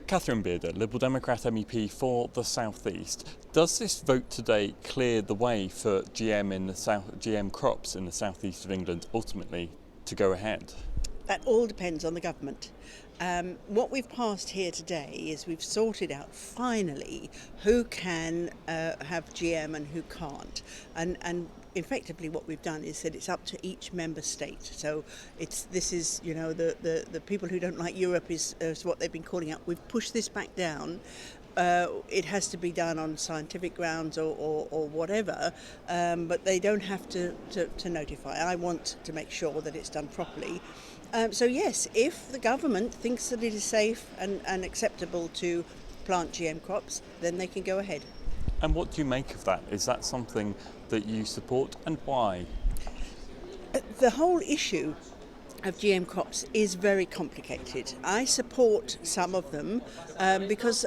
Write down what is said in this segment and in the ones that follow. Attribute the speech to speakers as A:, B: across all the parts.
A: Catherine Bearder, Liberal Democrat MEP for the South East. Does this vote today clear the way for GM crops in the southeast of England ultimately to go ahead?
B: That all depends on the government. What we've passed here today is we've sorted out finally who can have GM and who can't, and effectively what we've done is said it's up to each member state. So this is the people who don't like Europe is what they've been calling out. We've pushed this back down. It has to be done on scientific grounds or whatever, but they don't have to notify. I want to make sure that it's done properly. So yes, if the government thinks that it is safe and acceptable to plant GM crops, then they can go ahead.
A: And what do you make of that? Is that something that you support, and why?
B: The whole issue of GM crops is very complicated. I support some of them because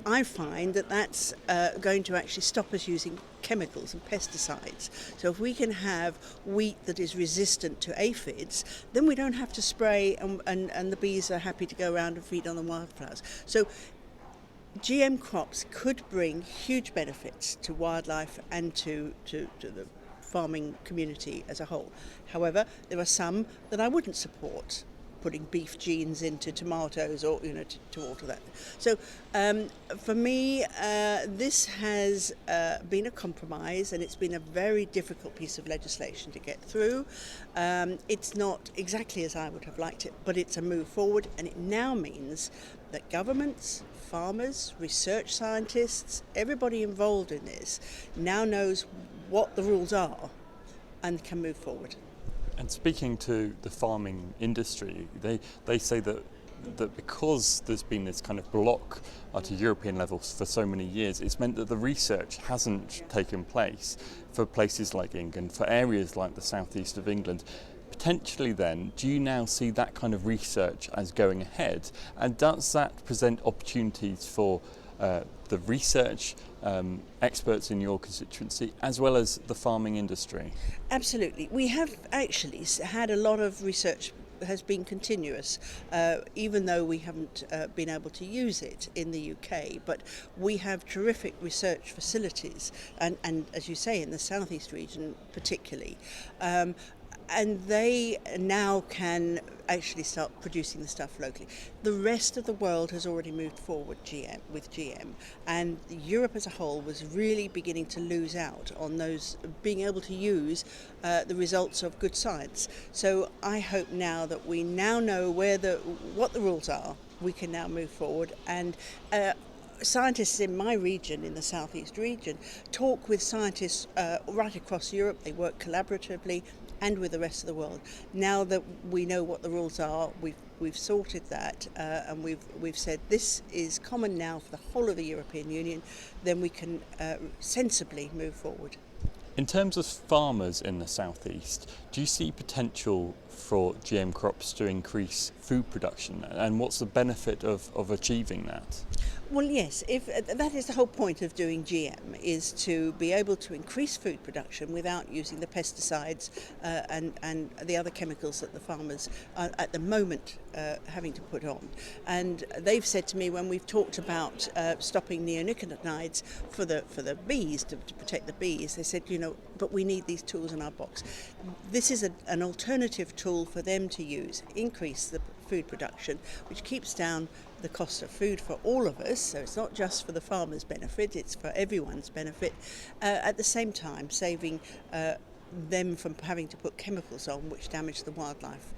B: I find that that's going to actually stop us using chemicals and pesticides. So if we can have wheat that is resistant to aphids, then we don't have to spray and the bees are happy to go around and feed on the wildflowers. So GM crops could bring huge benefits to wildlife and to the farming community as a whole. However, there are some that I wouldn't support, putting beef genes into tomatoes or to alter that. So for me, this has been a compromise, and it's been a very difficult piece of legislation to get through. It's not exactly as I would have liked it, but it's a move forward, and it now means that governments, farmers, research scientists, everybody involved in this now knows what the rules are and can move forward.
A: And speaking to the farming industry, they say that because there's been this kind of block at a European level for so many years, it's meant that the research hasn't taken place for places like England, for areas like the southeast of England. Potentially then, do you now see that kind of research as going ahead? And does that present opportunities for the research experts in your constituency as well as the farming industry?
B: Absolutely. We have actually had a lot of research has been continuous, even though we haven't been able to use it in the UK, but we have terrific research facilities and as you say, in the southeast region particularly. And they now can actually start producing the stuff locally. The rest of the world has already moved forward with GM, and Europe as a whole was really beginning to lose out on those being able to use the results of good science. So I hope now that we now know what the rules are, we can now move forward, and scientists in my region, in the southeast region, talk with scientists right across Europe. They work collaboratively and with the rest of the world. Now that we know what the rules are, we've sorted that, and we've said this is common now for the whole of the European Union, then we can sensibly move forward.
A: In terms of farmers in the southeast, do you see potential for GM crops to increase food production, and what's the benefit of achieving that?
B: Well, yes, if that is the whole point of doing GM, is to be able to increase food production without using the pesticides and the other chemicals that the farmers are at the moment having to put on. And they've said to me, when we've talked about stopping neonicotinoids for the bees, to protect the bees, they said, but we need these tools in our box. This is an alternative tool for them to use, increase the food production, which keeps down the cost of food for all of us, so it's not just for the farmers' benefit, it's for everyone's benefit, at the same time saving them from having to put chemicals on which damage the wildlife